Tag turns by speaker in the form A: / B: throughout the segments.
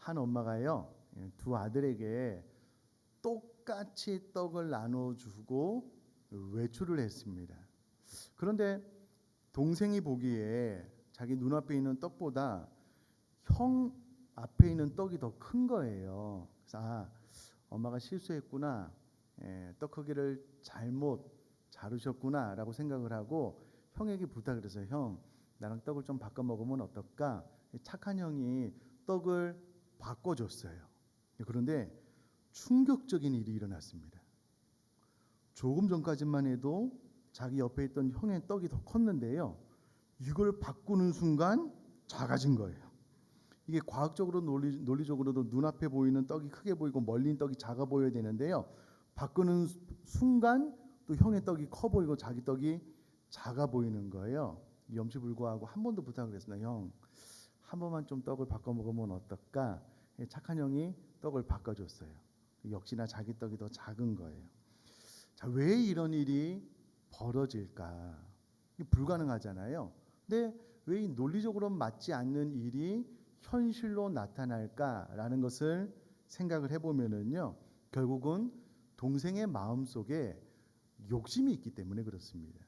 A: 한 엄마가요, 두 아들에게 똑같이 떡을 나눠주고 외출을 했습니다. 그런데 동생이 보기에 자기 눈앞에 있는 떡보다 형 앞에 있는 떡이 더 큰 거예요. 그래서 엄마가 실수했구나, 떡 크기를 잘못 자르셨구나라고 생각을 하고 형에게 부탁을 해서 형, 나랑 떡을 좀 바꿔 먹으면 어떨까? 착한 형이 떡을 바꿔줬어요. 그런데 충격적인 일이 일어났습니다. 조금 전까지만 해도 자기 옆에 있던 형의 떡이 더 컸는데요, 이걸 바꾸는 순간 작아진 거예요. 이게 과학적으로 논리적으로도 눈앞에 보이는 떡이 크게 보이고 멀리 있는 떡이 작아 보여야 되는데요, 바꾸는 순간 또 형의 떡이 커 보이고 자기 떡이 작아 보이는 거예요. 염치불구하고 한 번 더 부탁을 했습니다. 형, 한 번만 좀 떡을 바꿔 먹으면 어떨까? 착한 형이 떡을 바꿔줬어요. 역시나 자기 떡이 더 작은 거예요. 자, 왜 이런 일이 벌어질까? 불가능하잖아요. 근데 왜 이 논리적으로 맞지 않는 일이 현실로 나타날까라는 것을 생각을 해보면은요, 결국은 동생의 마음속에 욕심이 있기 때문에 그렇습니다.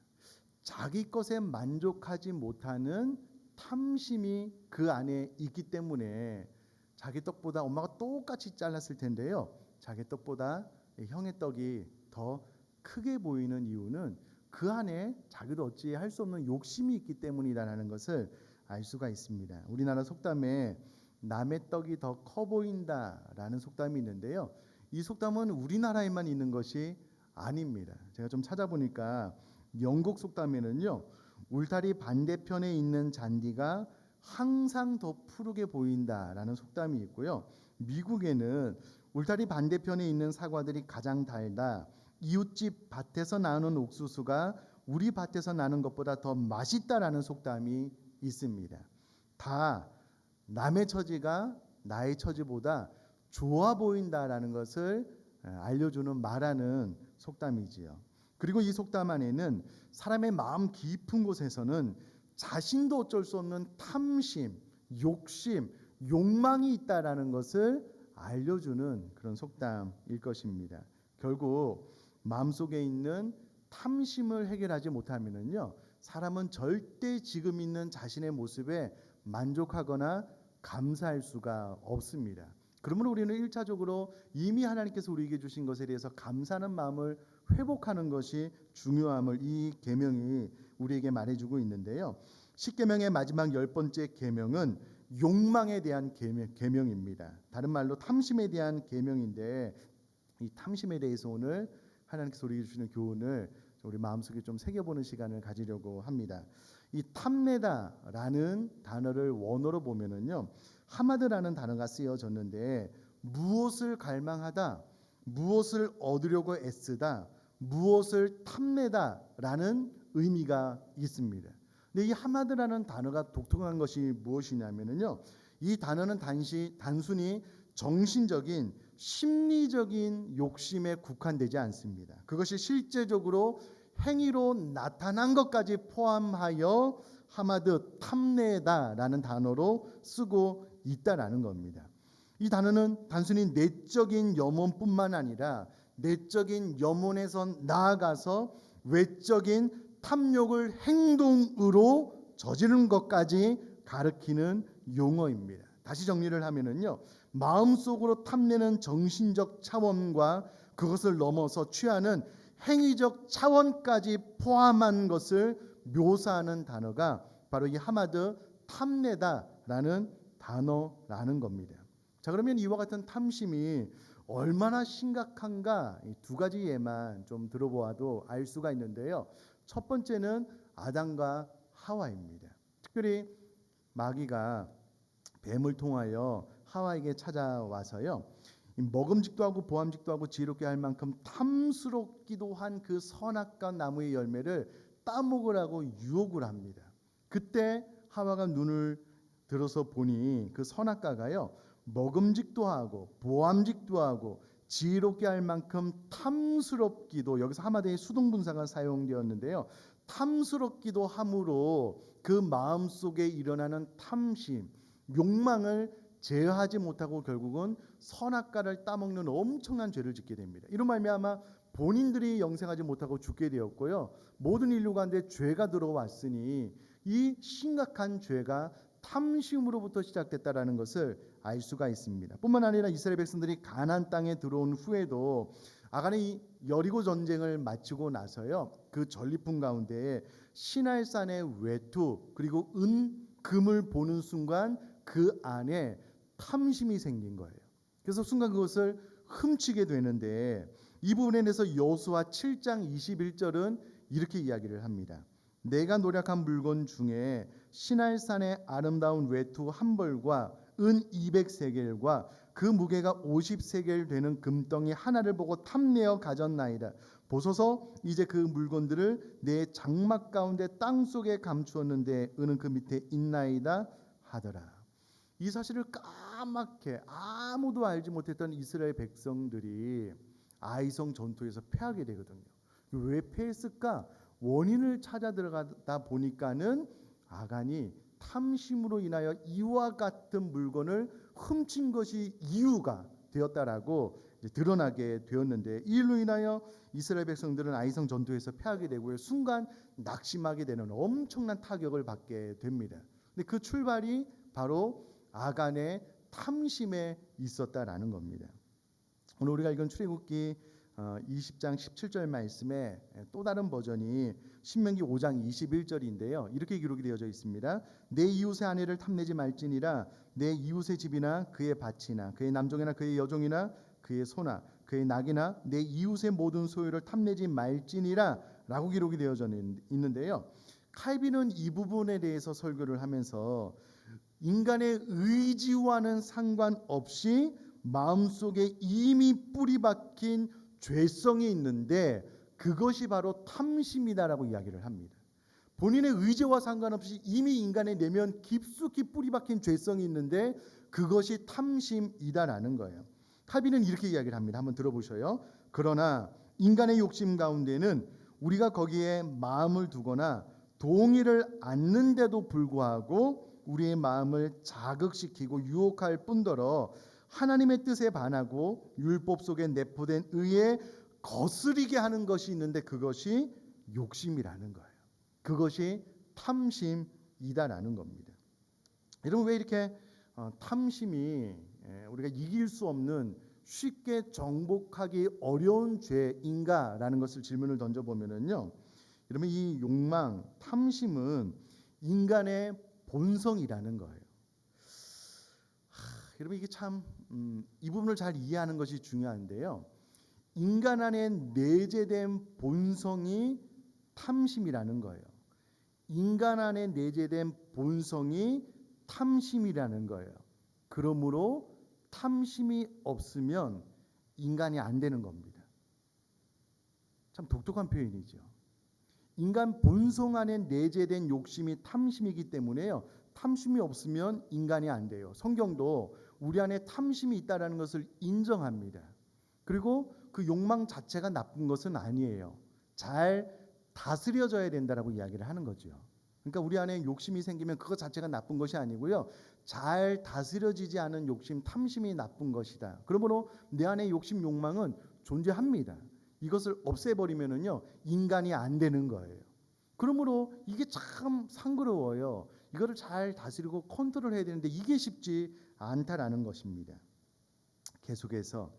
A: 자기 것에 만족하지 못하는 탐심이 그 안에 있기 때문에 자기 떡보다 엄마가 똑같이 잘랐을 텐데요, 자기 떡보다 형의 떡이 더 크게 보이는 이유는 그 안에 자기도 어찌 할 수 없는 욕심이 있기 때문이라는 것을 알 수가 있습니다. 우리나라 속담에 남의 떡이 더 커 보인다라는 속담이 있는데요, 이 속담은 우리나라에만 있는 것이 아닙니다. 제가 좀 찾아보니까 영국 속담에는요, 울타리 반대편에 있는 잔디가 항상 더 푸르게 보인다라는 속담이 있고요, 미국에는 울타리 반대편에 있는 사과들이 가장 달다, 이웃집 밭에서 나오는 옥수수가 우리 밭에서 나는 것보다 더 맛있다라는 속담이 있습니다. 다 남의 처지가 나의 처지보다 좋아 보인다라는 것을 알려주는 말하는 속담이지요. 그리고 이 속담 안에는 사람의 마음 깊은 곳에서는 자신도 어쩔 수 없는 탐심, 욕심, 욕망이 있다라는 것을 알려주는 그런 속담일 것입니다. 결국 마음속에 있는 탐심을 해결하지 못하면은요, 사람은 절대 지금 있는 자신의 모습에 만족하거나 감사할 수가 없습니다. 그러므로 우리는 1차적으로 이미 하나님께서 우리에게 주신 것에 대해서 감사하는 마음을 회복하는 것이 중요함을 이 계명이 우리에게 말해주고 있는데요, 십계명의 마지막 10번째 계명은 욕망에 대한 계명입니다. 다른 말로 탐심에 대한 계명인데, 이 탐심에 대해서 오늘 하나님께서 우리에게 주시는 교훈을 우리 마음속에 좀 새겨보는 시간을 가지려고 합니다. 이 탐내다라는 단어를 원어로 보면은요, 하마드라는 단어가 쓰여졌는데, 무엇을 갈망하다, 무엇을 얻으려고 애쓰다, 무엇을 탐내다라는 의미가 있습니다. 근데 이 하마드라는 단어가 독특한 것이 무엇이냐면요, 이 단어는 단순히 정신적인 심리적인 욕심에 국한되지 않습니다. 그것이 실제적으로 행위로 나타난 것까지 포함하여 하마드, 탐내다라는 단어로 쓰고 있다라는 겁니다. 이 단어는 단순히 내적인 염원뿐만 아니라 내적인 염원에서 나아가서 외적인 탐욕을 행동으로 저지르는 것까지 가리키는 용어입니다. 다시 정리를 하면은요, 마음속으로 탐내는 정신적 차원과 그것을 넘어서 취하는 행위적 차원까지 포함한 것을 묘사하는 단어가 바로 이 하마드, 탐내다라는 단어라는 겁니다. 자, 그러면 이와 같은 탐심이 얼마나 심각한가, 이 두 가지 예만 좀 들어보아도 알 수가 있는데요, 첫 번째는 아담과 하와입니다. 특별히 마귀가 뱀을 통하여 하와에게 찾아와서요, 먹음직도 하고 보암직도 하고 지혜롭게 할 만큼 탐스럽기도 한 그 선악과 나무의 열매를 따먹으라고 유혹을 합니다. 그때 하와가 눈을 들어서 보니 그 선악과가요, 먹음직도 하고 보암직도 하고 지혜롭게 할 만큼 탐스럽기도, 여기서 하마대의 수동분사가 사용되었는데요, 탐스럽기도 함으로 그 마음속에 일어나는 탐심, 욕망을 제어하지 못하고 결국은 선악과를 따먹는 엄청난 죄를 짓게 됩니다. 이런 말미암아 본인들이 영생하지 못하고 죽게 되었고요. 모든 인류 가운데 죄가 들어왔으니 이 심각한 죄가 탐심으로부터 시작됐다라는 것을 알 수가 있습니다. 뿐만 아니라 이스라엘 백성들이 가나안 땅에 들어온 후에도 아간의 여리고 전쟁을 마치고 나서요. 그 전리품 가운데 시날산의 외투 그리고 금을 보는 순간 그 안에 탐심이 생긴 거예요. 그래서 순간 그것을 훔치게 되는데 이 부분에 대해서 여호수아 7장 21절은 이렇게 이야기를 합니다. 내가 노력한 물건 중에 시날산의 아름다운 외투 한 벌과 은 200세겔과 그 무게가 50세겔 되는 금덩이 하나를 보고 탐내어 가졌나이다. 보소서 이제 그 물건들을 내 장막 가운데 땅속에 감추었는데 은은 그 밑에 있나이다 하더라. 이 사실을 까맣게 아무도 알지 못했던 이스라엘 백성들이 아이성 전투에서 패하게 되거든요. 왜 패했을까? 원인을 찾아 들어가다 보니까는 아간이 탐심으로 인하여 이와 같은 물건을 훔친 것이 이유가 되었다라고 드러나게 되었는데, 이 일로 인하여 이스라엘 백성들은 아이성 전투에서 패하게 되고요. 순간 낙심하게 되는 엄청난 타격을 받게 됩니다. 근데 그 출발이 바로 아간의 탐심에 있었다라는 겁니다. 오늘 우리가 읽은 출애굽기 20장 17절 말씀에 또 다른 버전이 신명기 5장 21절인데요. 이렇게 기록이 되어져 있습니다. 내 이웃의 아내를 탐내지 말지니라. 내 이웃의 집이나 그의 밭이나 그의 남종이나 그의 여종이나 그의 소나 그의 낙이나 내 이웃의 모든 소유를 탐내지 말지니라 라고 기록이 되어져 있는데요. 칼빈은 이 부분에 대해서 설교를 하면서 인간의 의지와는 상관없이 마음속에 이미 뿌리 박힌 죄성이 있는데 그것이 바로 탐심이다라고 이야기를 합니다. 본인의 의지와 상관없이 이미 인간의 내면 깊숙이 뿌리 박힌 죄성이 있는데 그것이 탐심이다라는 거예요. 칼빈은 이렇게 이야기를 합니다. 한번 들어보셔요. 그러나 인간의 욕심 가운데는 우리가 거기에 마음을 두거나 동의를 않는데도 불구하고 우리의 마음을 자극시키고 유혹할 뿐더러 하나님의 뜻에 반하고 율법 속에 내포된 의에 거스리게 하는 것이 있는데 그것이 욕심이라는 거예요. 그것이 탐심이다라는 겁니다. 여러분, 왜 이렇게 탐심이 우리가 이길 수 없는 쉽게 정복하기 어려운 죄인가라는 것을 질문을 던져보면요. 여러분, 이 욕망, 탐심은 인간의 본성이라는 거예요. 여러분, 이게 참 이 부분을 잘 이해하는 것이 중요한데요. 인간 안에 내재된 본성이 탐심이라는 거예요. 인간 안에 내재된 본성이 탐심이라는 거예요. 그러므로 탐심이 없으면 인간이 안 되는 겁니다. 참 독특한 표현이죠. 인간 본성 안에 내재된 욕심이 탐심이기 때문에요. 탐심이 없으면 인간이 안 돼요. 성경도 우리 안에 탐심이 있다는 것을 인정합니다. 그리고 그 욕망 자체가 나쁜 것은 아니에요. 잘 다스려져야 된다라고 이야기를 하는 거죠. 그러니까 우리 안에 욕심이 생기면 그것 자체가 나쁜 것이 아니고요. 잘 다스려지지 않은 욕심, 탐심이 나쁜 것이다. 그러므로 내 안에 욕심, 욕망은 존재합니다. 이것을 없애버리면은요, 인간이 안 되는 거예요. 그러므로 이게 참 상그러워요. 이거를 잘 다스리고 컨트롤해야 되는데 이게 쉽지 않다라는 것입니다. 계속해서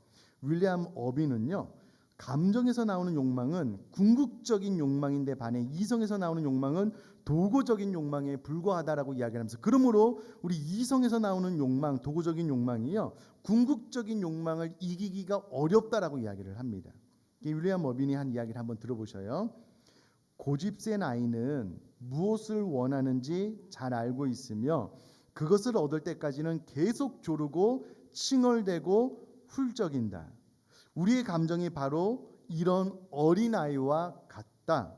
A: 윌리엄 어빈은요, 감정에서 나오는 욕망은 궁극적인 욕망인데 반해 이성에서 나오는 욕망은 도구적인 욕망에 불과하다라고 이야기하면서, 그러므로 우리 이성에서 나오는 욕망, 도구적인 욕망이요, 궁극적인 욕망을 이기기가 어렵다라고 이야기를 합니다. 윌리엄 어빈이 한 이야기를 한번 들어보셔요. 고집센 아이는 무엇을 원하는지 잘 알고 있으며 그것을 얻을 때까지는 계속 조르고 칭얼대고 훌쩍인다. 우리의 감정이 바로 이런 어린아이와 같다.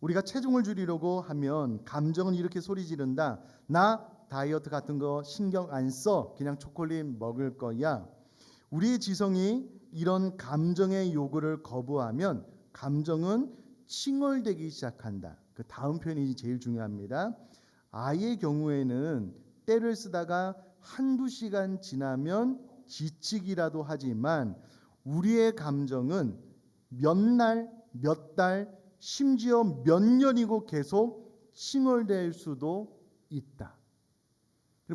A: 우리가 체중을 줄이려고 하면 감정은 이렇게 소리 지른다. 나 다이어트 같은 거 신경 안 써. 그냥 초콜릿 먹을 거야. 우리의 지성이 이런 감정의 요구를 거부하면 감정은 칭얼대기 시작한다. 그 다음 표현이 제일 중요합니다. 아이의 경우에는 때를 쓰다가 한두 시간 지나면 지치기라도 하지만 우리의 감정은 몇 날, 몇 달, 심지어 몇 년이고 계속 칭얼댈 수도 있다.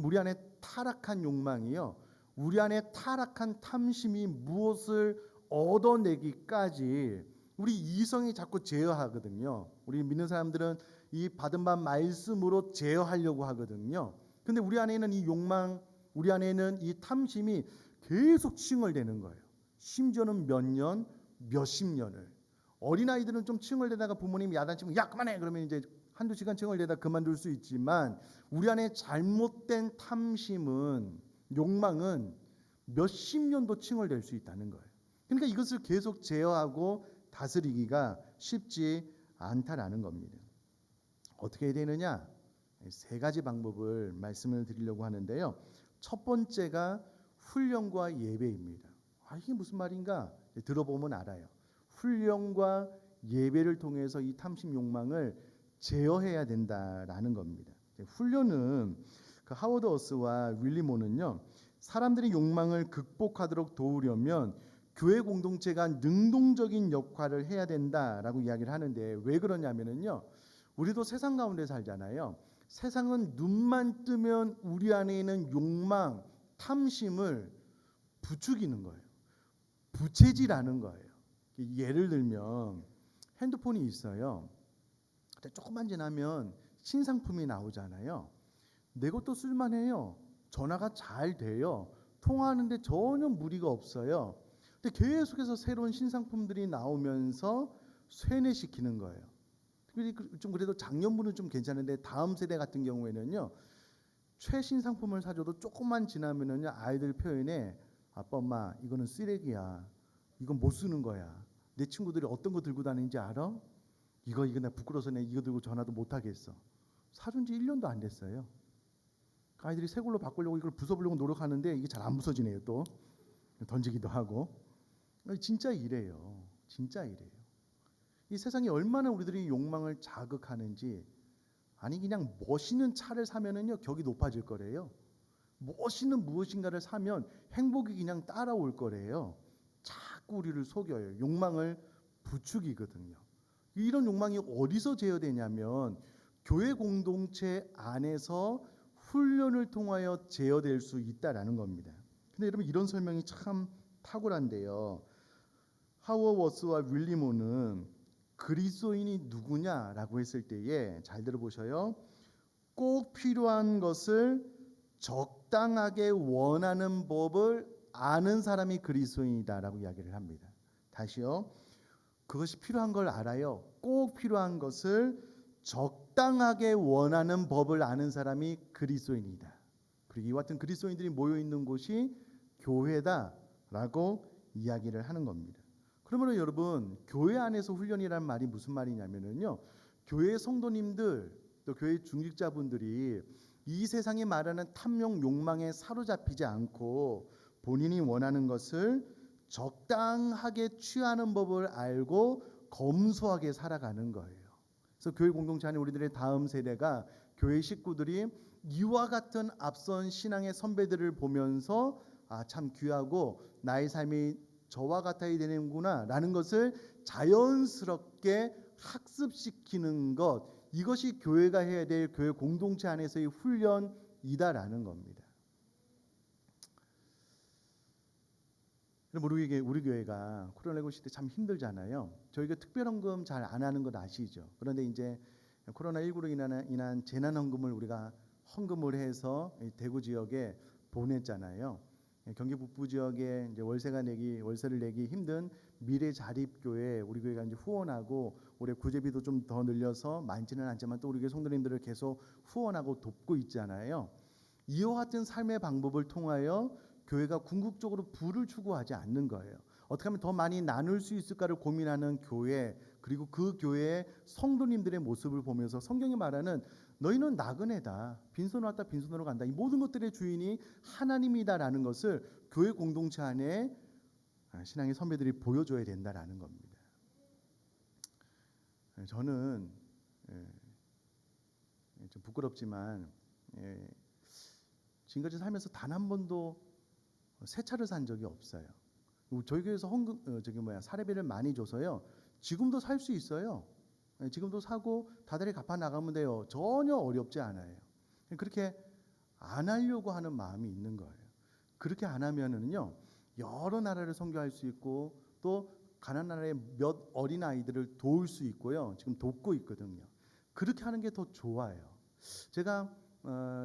A: 우리 안에 타락한 욕망이요, 우리 안에 타락한 탐심이 무엇을 얻어내기까지 우리 이성이 자꾸 제어하거든요. 우리 믿는 사람들은 이 받은 바 말씀으로 제어하려고 하거든요. 근데 우리 안에는 이 욕망, 우리 안에는 이 탐심이 계속 칭얼대는 거예요. 심지어는 몇 년, 몇십 년을. 어린아이들은 좀 칭얼대다가 부모님이 야단치면 야 그만해 그러면 이제 한두 시간 칭얼대다 그만둘 수 있지만 우리 안에 잘못된 탐심은, 욕망은 몇십 년도 칭얼댈 수 있다는 거예요. 그러니까 이것을 계속 제어하고 다스리기가 쉽지 않다라는 겁니다. 어떻게 해야 되느냐? 세 가지 방법을 말씀을 드리려고 하는데요. 첫 번째가 훈련과 예배입니다. 이게 무슨 말인가? 들어보면 알아요. 훈련과 예배를 통해서 이 탐심 욕망을 제어해야 된다라는 겁니다. 훈련은 그 하워드 어스와 윌리 모는요, 사람들이 욕망을 극복하도록 도우려면 교회 공동체가 능동적인 역할을 해야 된다라고 이야기를 하는데, 왜 그러냐면요, 우리도 세상 가운데 살잖아요. 세상은 눈만 뜨면 우리 안에 있는 욕망, 탐심을 부추기는 거예요. 부채질하는 거예요. 예를 들면 핸드폰이 있어요. 근데 조금만 지나면 신상품이 나오잖아요. 내 것도 쓸만해요. 전화가 잘 돼요. 통화하는데 전혀 무리가 없어요. 근데 계속해서 새로운 신상품들이 나오면서 쇠뇌시키는 거예요. 좀 그래도 작년분은 좀 괜찮은데 다음 세대 같은 경우에는요, 최신 상품을 사줘도 조금만 지나면은요, 아이들 표현에 아빠 엄마 이거는 쓰레기야, 이건 못 쓰는 거야, 내 친구들이 어떤 거 들고 다니는지 알아? 이거 나 부끄러워서 내 이거 들고 전화도 못 하겠어. 사준 지 1년도 안 됐어요. 아이들이 새 걸로 바꾸려고 이걸 부숴보려고 노력하는데 이게 잘 안 부서지네요. 또 던지기도 하고. 진짜 이래요. 진짜 이래요. 이 세상이 얼마나 우리들이 욕망을 자극하는지. 아니 그냥 멋있는 차를 사면은요 격이 높아질 거래요. 멋있는 무엇인가를 사면 행복이 그냥 따라올 거래요. 자꾸 우리를 속여요. 욕망을 부추기거든요. 이런 욕망이 어디서 제어되냐면 교회 공동체 안에서 훈련을 통하여 제어될 수 있다라는 겁니다. 근데 여러분 이런 설명이 참 탁월한데요. 하워워스와 윌리모는 그리스도인이 누구냐라고 했을 때에 잘 들어보셔요. 꼭 필요한 것을 적당하게 원하는 법을 아는 사람이 그리스도인이다라고 이야기를 합니다. 다시요. 그것이 필요한 걸 알아요. 꼭 필요한 것을 적당하게 원하는 법을 아는 사람이 그리스도인이다. 그리고 이와 같은 그리스도인들이 모여 있는 곳이 교회다라고 이야기를 하는 겁니다. 그러면 여러분, 교회 안에서 훈련이란 말이 무슨 말이냐면요, 교회 성도님들 또 교회 중직자분들이 이 세상이 말하는 탐욕 욕망에 사로잡히지 않고 본인이 원하는 것을 적당하게 취하는 법을 알고 검소하게 살아가는 거예요. 그래서 교회 공동체 안에 우리들의 다음 세대가, 교회 식구들이 이와 같은 앞선 신앙의 선배들을 보면서 참 귀하고 나의 삶이 저와 같아야 되는구나 라는 것을 자연스럽게 학습시키는 것, 이것이 교회가 해야 될 교회 공동체 안에서의 훈련이다라는 겁니다. 우리 교회가 코로나19 시대 참 힘들잖아요. 저희가 특별헌금 잘 안 하는 것 아시죠? 그런데 이제 코로나19로 인한 재난헌금을 우리가 헌금을 해서 대구 지역에 보냈잖아요. 경기 북부 지역에 이제 월세를 내기 힘든 미래자립교회 우리 교회가 이제 후원하고, 올해 구제비도 좀 더 늘려서 많지는 않지만 또 우리 교회 성도님들을 계속 후원하고 돕고 있잖아요. 이와 같은 삶의 방법을 통하여 교회가 궁극적으로 부를 추구하지 않는 거예요. 어떻게 하면 더 많이 나눌 수 있을까를 고민하는 교회, 그리고 그 교회의 성도님들의 모습을 보면서 성경이 말하는 너희는 나그네다, 빈손으로 왔다 빈손으로 간다, 이 모든 것들의 주인이 하나님이다라는 것을 교회 공동체 안에 신앙의 선배들이 보여줘야 된다라는 겁니다. 저는 좀 부끄럽지만 지금까지 살면서 단 한 번도 새 차를 산 적이 없어요. 저희 교회에서 사례비를 많이 줘서요. 지금도 살 수 있어요. 지금도 사고 다달이 갚아 나가면 돼요. 전혀 어렵지 않아요. 그렇게 안 하려고 하는 마음이 있는 거예요. 그렇게 안 하면은요, 여러 나라를 선교할 수 있고 또 가난한 나라의 몇 어린 아이들을 도울 수 있고요. 지금 돕고 있거든요. 그렇게 하는 게 더 좋아요. 제가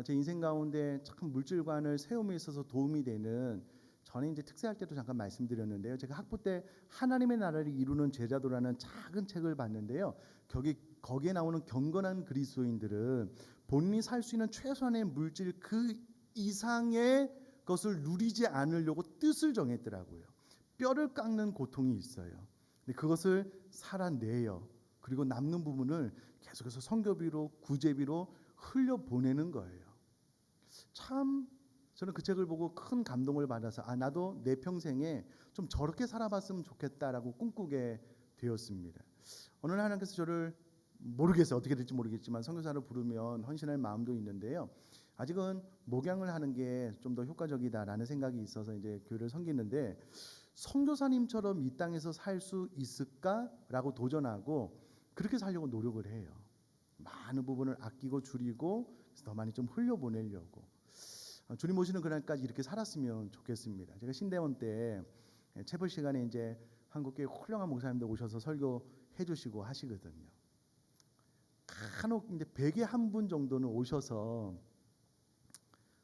A: 제 인생 가운데 참 물질관을 세움에 있어서 도움이 되는, 전에 이제 특세할 때도 잠깐 말씀드렸는데요. 제가 학부 때 하나님의 나라를 이루는 제자도라는 작은 책을 봤는데요. 거기에 나오는 경건한 그리스도인들은 본인이 살 수 있는 최소한의 물질 그 이상의 것을 누리지 않으려고 뜻을 정했더라고요. 뼈를 깎는 고통이 있어요. 근데 그것을 살아내요. 그리고 남는 부분을 계속해서 선교비로 구제비로 흘려보내는 거예요. 참 저는 그 책을 보고 큰 감동을 받아서 나도 내 평생에 좀 저렇게 살아봤으면 좋겠다라고 꿈꾸게 되었습니다. 어느 날 하나님께서 저를 모르겠어요. 어떻게 될지 모르겠지만 선교사로 부르면 헌신할 마음도 있는데요. 아직은 목양을 하는 게 좀 더 효과적이다라는 생각이 있어서 이제 교회를 섬기는데, 선교사님처럼 이 땅에서 살 수 있을까라고 도전하고 그렇게 살려고 노력을 해요. 많은 부분을 아끼고 줄이고 더 많이 좀 흘려보내려고. 주님 오시는 그날까지 이렇게 살았으면 좋겠습니다. 제가 신대원 때 체불 시간에 이제 한국교회 훌륭한 목사님들 오셔서 설교해 주시고 하시거든요. 간혹 이제 100에 한 분 정도는 오셔서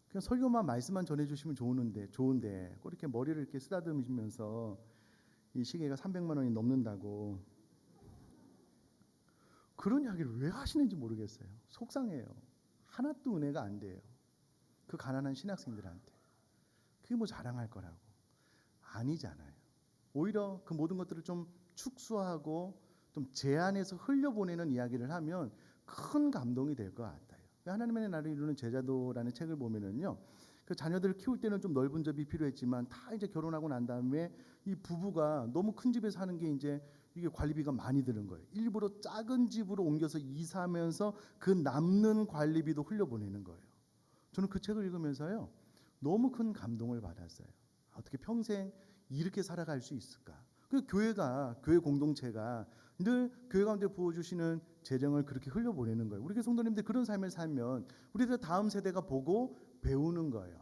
A: 그냥 설교만 말씀만 전해 주시면 좋은데 꼭 이렇게 머리를 이렇게 쓰다듬으시면서 이 시계가 300만 원이 넘는다고 그런 이야기를 왜 하시는지 모르겠어요. 속상해요. 하나도 은혜가 안 돼요. 그 가난한 신학생들한테. 그게 뭐 자랑할 거라고. 아니잖아요. 오히려 그 모든 것들을 좀 축소하고 좀 제한해서 흘려보내는 이야기를 하면 큰 감동이 될 것 같아요. 하나님의 나라를 이루는 제자도라는 책을 보면은요, 그 자녀들을 키울 때는 좀 넓은 집이 필요했지만 다 이제 결혼하고 난 다음에 이 부부가 너무 큰 집에 사는 게 이제 이게 관리비가 많이 드는 거예요. 일부러 작은 집으로 옮겨서 이사하면서 그 남는 관리비도 흘려보내는 거예요. 저는 그 책을 읽으면서요, 너무 큰 감동을 받았어요. 어떻게 평생 이렇게 살아갈 수 있을까? 그 교회 공동체가 늘 교회 가운데 부어주시는 재정을 그렇게 흘려보내는 거예요. 우리 교회 성도님들 그런 삶을 살면 우리들 다음 세대가 보고 배우는 거예요.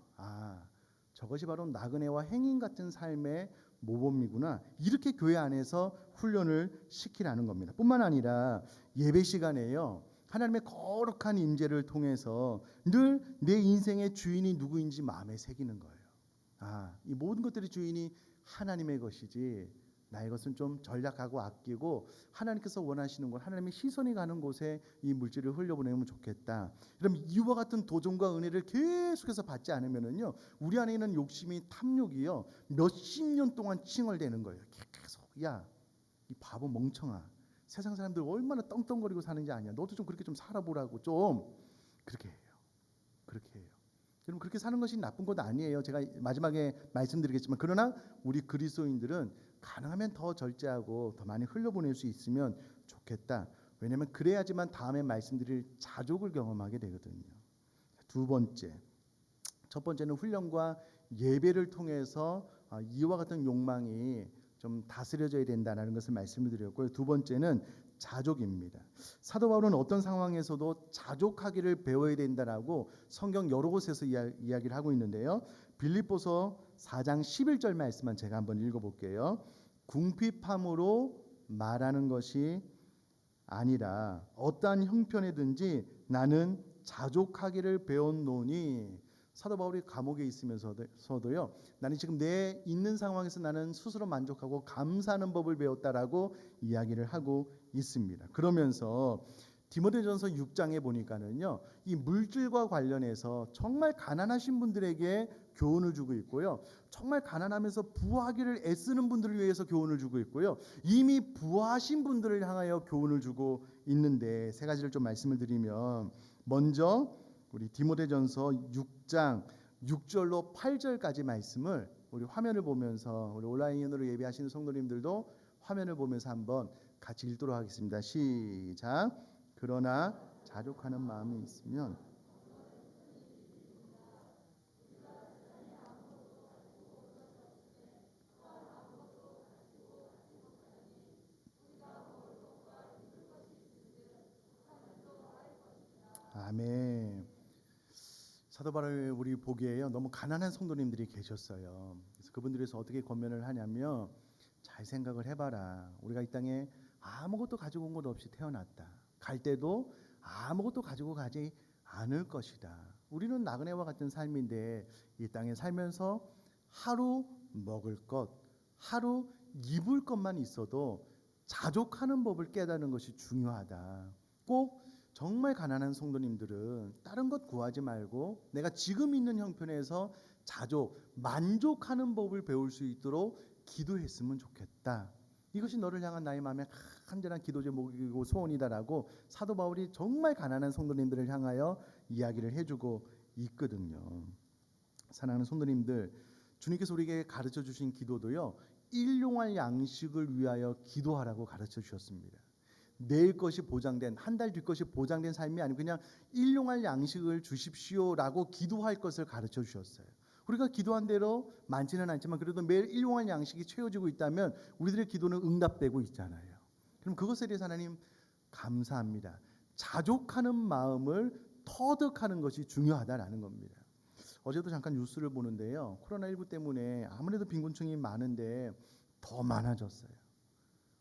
A: 저것이 바로 나그네와 행인 같은 삶의 모범이구나. 이렇게 교회 안에서 훈련을 시키라는 겁니다. 뿐만 아니라 예배 시간에요, 하나님의 거룩한 임재를 통해서 늘 내 인생의 주인이 누구인지 마음에 새기는 거예요. 이 모든 것들의 주인이 하나님의 것이지 나의 것은 좀 전략하고 아끼고 하나님께서 원하시는 곳, 하나님의 시선이 가는 곳에 이 물질을 흘려보내면 좋겠다. 그럼 이와 같은 도전과 은혜를 계속해서 받지 않으면은요, 우리 안에 있는 욕심이, 탐욕이요, 몇십 년 동안 칭얼대는 거예요. 계속 이 바보 멍청아, 세상 사람들 얼마나 떵떵거리고 사는지 아냐, 너도 좀 그렇게 좀 살아보라고. 좀 그렇게 해요. 여러분, 그렇게 사는 것이 나쁜 것 아니에요. 제가 마지막에 말씀드리겠지만, 그러나 우리 그리스도인들은 가능하면 더 절제하고 더 많이 흘려보낼 수 있으면 좋겠다. 왜냐하면 그래야지만 다음에 말씀드릴 자족을 경험하게 되거든요. 첫 번째는 훈련과 예배를 통해서 이와 같은 욕망이 좀 다스려져야 된다는 것을 말씀을 드렸고요. 두 번째는 자족입니다. 사도 바울은 어떤 상황에서도 자족하기를 배워야 된다라고 성경 여러 곳에서 이야기를 하고 있는데요. 빌립보서 4장 11절 말씀만 제가 한번 읽어볼게요. 궁핍함으로 말하는 것이 아니라 어떠한 형편에든지 나는 자족하기를 배웠노니. 사도 바울이 감옥에 있으면서도요, 나는 지금 내 있는 상황에서 나는 스스로 만족하고 감사하는 법을 배웠다라고 이야기를 하고 있습니다. 그러면서 디모데전서 6장에 보니까는요, 이 물질과 관련해서 정말 가난하신 분들에게 교훈을 주고 있고요, 정말 가난하면서 부하기를 애쓰는 분들을 위해서 교훈을 주고 있고요, 이미 부하신 분들을 향하여 교훈을 주고 있는데, 세 가지를 좀 말씀을 드리면, 먼저 우리 디모데전서 6장 6절로 8절까지 말씀을 우리 화면을 보면서, 우리 온라인으로 예배하시는 성도님들도 화면을 보면서 한번 같이 읽도록 하겠습니다. 시작. 그러나 자족하는 마음이 있으면 사도 바울이 보기에요 너무 가난한 성도님들이 계셨어요. 그래서 그분들에서 어떻게 권면을 하냐면 잘 생각을 해봐라. 우리가 이 땅에 아무것도 가지고 온 것 없이 태어났다. 갈 때도 아무것도 가지고 가지 않을 것이다. 우리는 나그네와 같은 삶인데 이 땅에 살면서 하루 먹을 것, 하루 입을 것만 있어도 자족하는 법을 깨닫는 것이 중요하다. 꼭 정말 가난한 성도님들은 다른 것 구하지 말고 내가 지금 있는 형편에서 자족, 만족하는 법을 배울 수 있도록 기도했으면 좋겠다. 이것이 너를 향한 나의 마음의 간절한 기도 제목이고 소원이다라고 사도 바울이 정말 가난한 성도님들을 향하여 이야기를 해주고 있거든요. 사랑하는 성도님들, 주님께서 우리에게 가르쳐 주신 기도도요, 일용할 양식을 위하여 기도하라고 가르쳐 주셨습니다. 내일 것이 보장된, 한 달 뒤 것이 보장된 삶이 아니고 그냥 일용할 양식을 주십시오라고 기도할 것을 가르쳐 주셨어요. 우리가 기도한 대로 많지는 않지만 그래도 매일 일용할 양식이 채워지고 있다면 우리들의 기도는 응답되고 있잖아요. 그럼 그것에 대해서 하나님 감사합니다. 자족하는 마음을 터득하는 것이 중요하다라는 겁니다. 어제도 잠깐 뉴스를 보는데요. 코로나19 때문에 아무래도 빈곤층이 많은데 더 많아졌어요.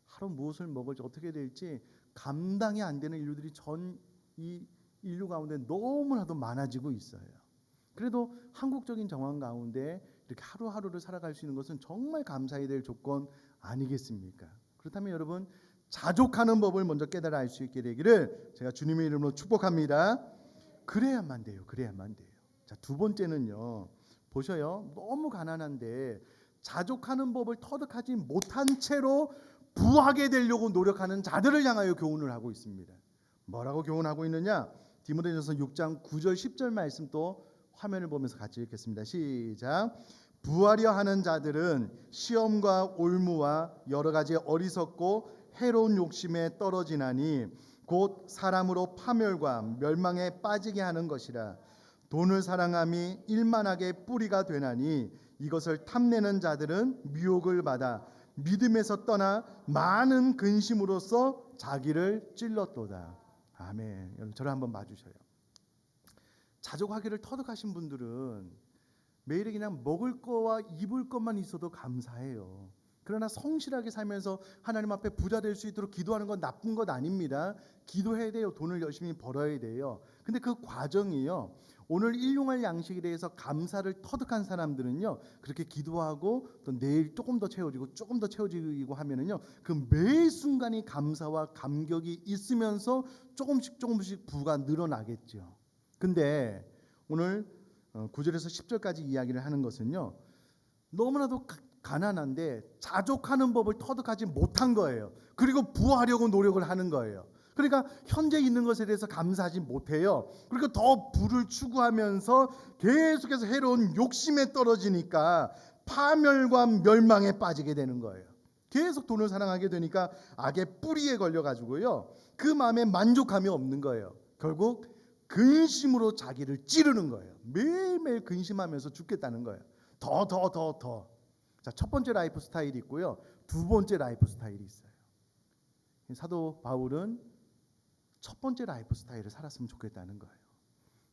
A: 하루 무엇을 먹을지 어떻게 될지 감당이 안 되는 인류들이 전 이 인류 가운데 너무나도 많아지고 있어요. 그래도 한국적인 정황 가운데 이렇게 하루하루를 살아갈 수 있는 것은 정말 감사해야 될 조건 아니겠습니까? 그렇다면 여러분 자족하는 법을 먼저 깨달아 알 수 있게 되기를 제가 주님의 이름으로 축복합니다. 그래야만 돼요. 그래야만 돼요. 자, 두 번째는요. 보셔요. 너무 가난한데 자족하는 법을 터득하지 못한 채로 부하게 되려고 노력하는 자들을 향하여 교훈을 하고 있습니다. 뭐라고 교훈하고 있느냐? 디모데전서 6장 9절 10절 말씀 또 화면을 보면서 같이 읽겠습니다. 시작. 부하려 하는 자들은 시험과 올무와 여러 가지 어리석고 해로운 욕심에 떨어지나니 곧 사람으로 파멸과 멸망에 빠지게 하는 것이라. 돈을 사랑함이 일만하게 뿌리가 되나니 이것을 탐내는 자들은 미혹을 받아 믿음에서 떠나 많은 근심으로써 자기를 찔렀도다. 아멘. 여러분 저를 한번 봐주셔요. 자족하기를 터득하신 분들은 매일에 그냥 먹을 거와 입을 것만 있어도 감사해요. 그러나 성실하게 살면서 하나님 앞에 부자 될 수 있도록 기도하는 건 나쁜 것 아닙니다. 기도해야 돼요. 돈을 열심히 벌어야 돼요. 근데 그 과정이요. 오늘 일용할 양식에 대해서 감사를 터득한 사람들은요. 그렇게 기도하고 또 내일 조금 더 채워지고 조금 더 채워지고 하면은요. 그 매 순간이 감사와 감격이 있으면서 조금씩 부가 늘어나겠죠. 근데 오늘 9절에서 10절까지 이야기를 하는 것은요. 너무나도 가난한데 자족하는 법을 터득하지 못한 거예요. 그리고 부하려고 노력을 하는 거예요. 그러니까 현재 있는 것에 대해서 감사하지 못해요. 그리고 더 부를 추구하면서 계속해서 해로운 욕심에 떨어지니까 파멸과 멸망에 빠지게 되는 거예요. 계속 돈을 사랑하게 되니까 악의 뿌리에 걸려가지고요. 그 마음에 만족감이 없는 거예요. 결국 근심으로 자기를 찌르는 거예요. 매일매일 근심하면서 죽겠다는 거예요. 더. 자, 첫 번째 라이프 스타일이 있고요. 두 번째 라이프 스타일이 있어요. 사도 바울은 첫 번째 라이프 스타일을 살았으면 좋겠다는 거예요.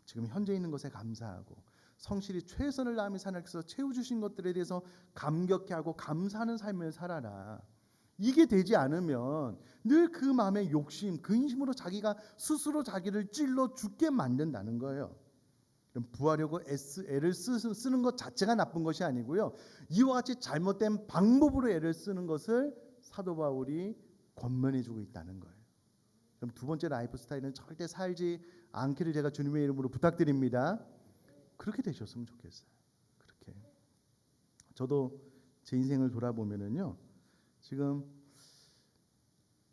A: 지금 현재 있는 것에 감사하고 성실히 최선을 다하며 하나님께서 채워주신 것들에 대해서 감격해하고 감사하는 삶을 살아라. 이게 되지 않으면 늘 그 마음의 욕심, 근심으로 자기가 스스로 자기를 찔러 죽게 만든다는 거예요. 부하려고 애를 쓰는 것 자체가 나쁜 것이 아니고요. 이와 같이 잘못된 방법으로 애를 쓰는 것을 사도 바울이 권면해주고 있다는 거예요. 그럼 두 번째 라이프 스타일은 절대 살지 않기를 제가 주님의 이름으로 부탁드립니다. 그렇게 되셨으면 좋겠어요. 그렇게. 저도 제 인생을 돌아보면은요. 지금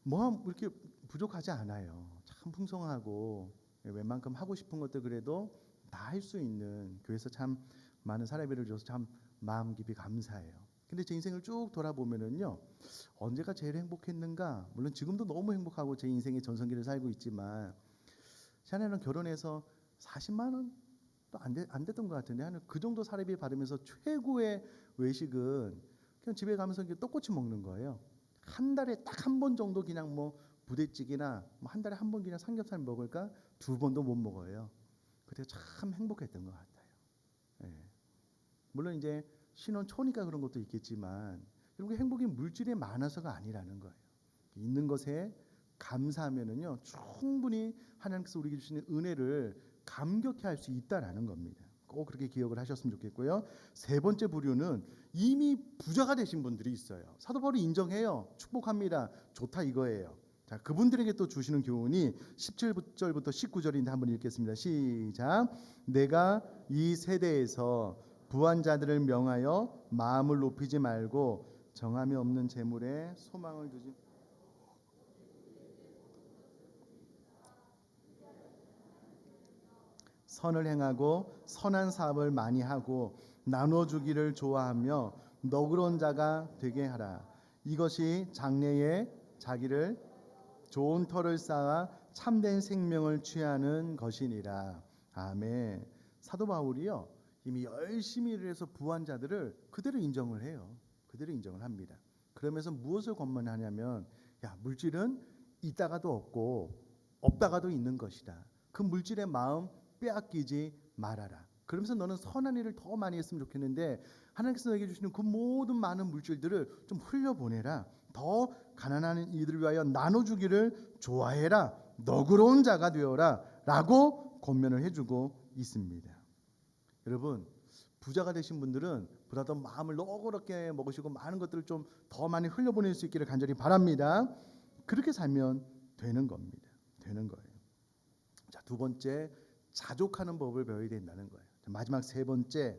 A: 뭐 이렇게 부족하지 않아요. 참 풍성하고 웬만큼 하고 싶은 것들 그래도 다 할 수 있는 교회에서 참 많은 사례비를 줘서 참 마음 깊이 감사해요. 근데 제 인생을 쭉 돌아보면은요. 언제가 제일 행복했는가? 물론 지금도 너무 행복하고 제 인생의 전성기를 살고 있지만 샤넬은 결혼해서 40만 원도 안 됐던 것 같은데 한 그 정도 사례비 받으면서 최고의 외식은 그냥 집에 가면서 떡꼬치 먹는 거예요. 한 달에 딱 한 번 정도 그냥 뭐 부대찌개나 한 달에 한 번 그냥 삼겹살 먹을까? 두 번도 못 먹어요. 그때 참 행복했던 것 같아요. 예. 물론 이제 신혼초니까 그런 것도 있겠지만 결국 행복이 물질에 많아서가 아니라는 거예요. 있는 것에 감사하면은요 충분히 하나님께서 우리에게 주시는 은혜를 감격해 할 수 있다라는 겁니다. 꼭 그렇게 기억을 하셨으면 좋겠고요. 세 번째 부류는 이미 부자가 되신 분들이 있어요. 사도 바울이 인정해요. 축복합니다. 좋다 이거예요. 자, 그분들에게 또 주시는 교훈이 17절부터 19절인데 한번 읽겠습니다. 시작. 내가 이 세대에서 부한 자들을 명하여 마음을 높이지 말고 정함이 없는 재물에 소망을 두지 선을 행하고 선한 사업을 많이 하고 나눠주기를 좋아하며 너그러운 자가 되게 하라. 이것이 장래에 자기를 좋은 터를 쌓아 참된 생명을 취하는 것이니라. 아멘. 사도 바울이요 이미 열심히 일을 해서 부한 자들을 그대로 인정을 해요. 그대로 인정을 합니다. 그러면서 무엇을 권면하냐면 야 물질은 있다가도 없고 없다가도 있는 것이다. 그 물질의 마음 빼앗기지 말아라. 그러면서 너는 선한 일을 더 많이 했으면 좋겠는데 하나님께서 너에게 주시는 그 모든 많은 물질들을 좀 흘려보내라. 더 가난한 이들을 위하여 나눠주기를 좋아해라. 너그러운 자가 되어라 라고 권면을 해주고 있습니다. 여러분 부자가 되신 분들은 보다 더 마음을 너그럽게 먹으시고 많은 것들을 좀 더 많이 흘려보낼 수 있기를 간절히 바랍니다. 그렇게 살면 되는 겁니다. 되는 거예요. 자, 두 번째 자족하는 법을 배워야 된다는 거예요. 마지막 세 번째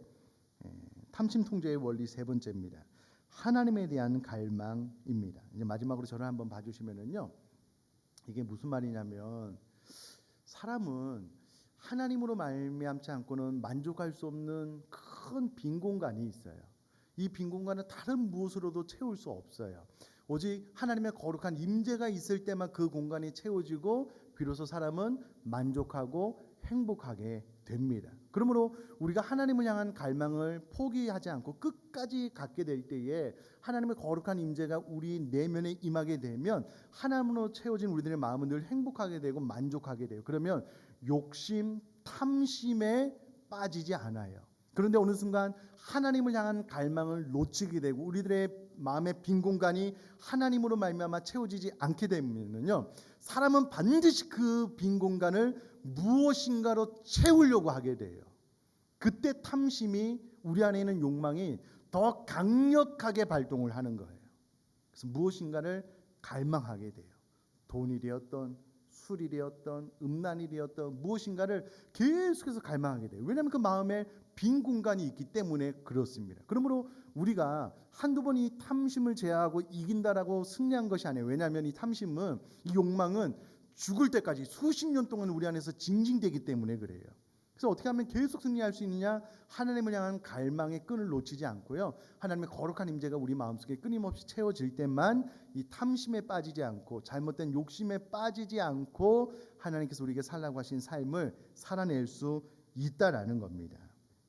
A: 탐심 통제의 원리 세 번째입니다. 하나님에 대한 갈망입니다. 이제 마지막으로 저를 한번 봐주시면은요, 이게 무슨 말이냐면 사람은 하나님으로 말미암지 않고는 만족할 수 없는 큰 빈 공간이 있어요. 이 빈 공간은 다른 무엇으로도 채울 수 없어요. 오직 하나님의 거룩한 임재가 있을 때만 그 공간이 채워지고 비로소 사람은 만족하고 행복하게 됩니다. 그러므로 우리가 하나님을 향한 갈망을 포기하지 않고 끝까지 갖게 될 때에 하나님의 거룩한 임재가 우리 내면에 임하게 되면 하나님으로 채워진 우리들의 마음은 늘 행복하게 되고 만족하게 돼요. 그러면 욕심, 탐심에 빠지지 않아요. 그런데 어느 순간 하나님을 향한 갈망을 놓치게 되고 우리들의 마음의 빈 공간이 하나님으로 말미암아 채워지지 않게 되면요, 사람은 반드시 그 빈 공간을 무엇인가로 채우려고 하게 돼요. 그때 탐심이 우리 안에 있는 욕망이 더 강력하게 발동을 하는 거예요. 그래서 무엇인가를 갈망하게 돼요. 돈이 되었던 술이 되었던 음란이 되었던 무엇인가를 계속해서 갈망하게 돼요. 왜냐하면 그 마음에 빈 공간이 있기 때문에 그렇습니다. 그러므로 우리가 한두 번 이 탐심을 제어하고 이긴다라고 승리한 것이 아니에요. 왜냐하면 이 탐심은 이 욕망은 죽을 때까지 수십 년 동안 우리 안에서 징징대기 때문에 그래요. 그래서 어떻게 하면 계속 승리할 수 있느냐? 하나님을 향한 갈망의 끈을 놓치지 않고요. 하나님의 거룩한 임재가 우리 마음속에 끊임없이 채워질 때만 이 탐심에 빠지지 않고 잘못된 욕심에 빠지지 않고 하나님께서 우리에게 살라고 하신 삶을 살아낼 수 있다라는 겁니다.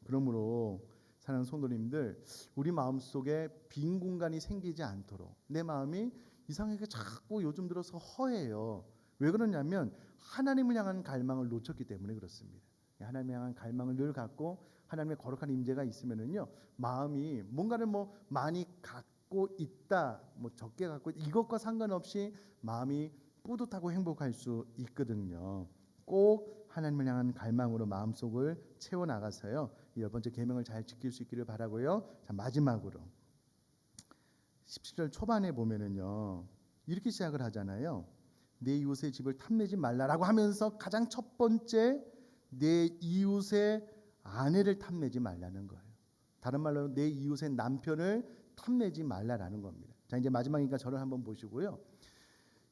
A: 그러므로 사랑하는 성도님들, 우리 마음속에 빈 공간이 생기지 않도록 내 마음이 이상하게 자꾸 요즘 들어서 허해요. 왜 그러냐면 하나님을 향한 갈망을 놓쳤기 때문에 그렇습니다. 하나님을 향한 갈망을 늘 갖고 하나님의 거룩한 임재가 있으면은요, 마음이 뭔가를 뭐 많이 갖고 있다, 뭐 적게 갖고 있다, 이것과 상관없이 마음이 뿌듯하고 행복할 수 있거든요. 꼭 하나님을 향한 갈망으로 마음속을 채워 나가서요, 이 열 번째 계명을 잘 지킬 수 있기를 바라고요. 자, 마지막으로 17절 초반에 보면은요, 이렇게 시작을 하잖아요. 내 이웃의 집을 탐내지 말라라고 하면서 가장 첫 번째 내 이웃의 아내를 탐내지 말라는 거예요. 다른 말로 내 이웃의 남편을 탐내지 말라라는 겁니다. 자, 이제 마지막이니까 저를 한번 보시고요.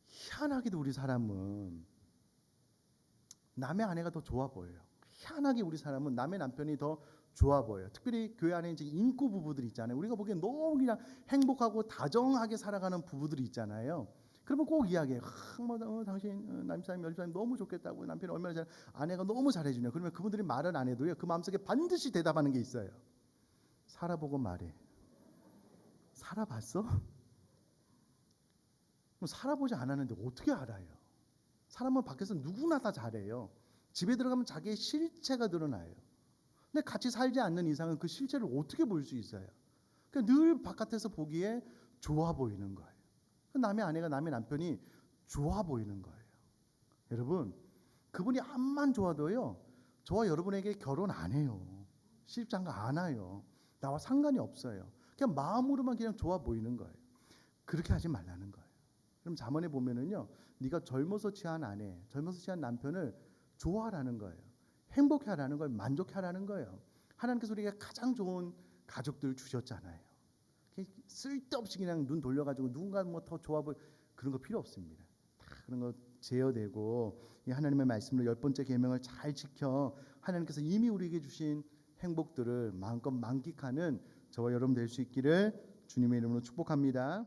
A: 희한하게도 우리 사람은 남의 아내가 더 좋아 보여요. 희한하게 우리 사람은 남의 남편이 더 좋아 보여요. 특별히 교회 안에 이제 인고 부부들 있잖아요. 우리가 보기엔 너무 그냥 행복하고 다정하게 살아가는 부부들이 있잖아요. 그러면 꼭 이야기해요. 당신 남편이 열사님 너무 좋겠다고, 남편이 얼마나 잘, 아내가 너무 잘해주냐. 그러면 그분들이 말은 안 해도요, 그 마음속에 반드시 대답하는 게 있어요. 살아보고 말해. 살아봤어? 살아보지 않았는데 어떻게 알아요? 사람은 밖에서 누구나 다 잘해요. 집에 들어가면 자기의 실체가 드러나요. 근데 같이 살지 않는 이상은 그 실체를 어떻게 볼 수 있어요? 그러니까 늘 바깥에서 보기에 좋아 보이는 거예요. 남의 아내가 남의 남편이 좋아 보이는 거예요. 여러분, 그분이 암만 좋아도요, 저와 여러분에게 결혼 안 해요. 시집장가 안 와요. 나와 상관이 없어요. 그냥 마음으로만 그냥 좋아 보이는 거예요. 그렇게 하지 말라는 거예요. 그럼 잠언에 보면은요, 네가 젊어서 취한 아내, 젊어서 취한 남편을 좋아하라는 거예요. 행복해하라는 거예요. 만족해하라는 거예요. 하나님께서 우리에게 가장 좋은 가족들을 주셨잖아요. 쓸데없이 그냥 눈 돌려가지고 누군가 뭐 더 좋아 보이 그런 거 필요 없습니다. 다 그런 거 제어되고 이 하나님의 말씀으로 10번째 계명을 잘 지켜 하나님께서 이미 우리에게 주신 행복들을 마음껏 만끽하는 저와 여러분 될 수 있기를 주님의 이름으로 축복합니다.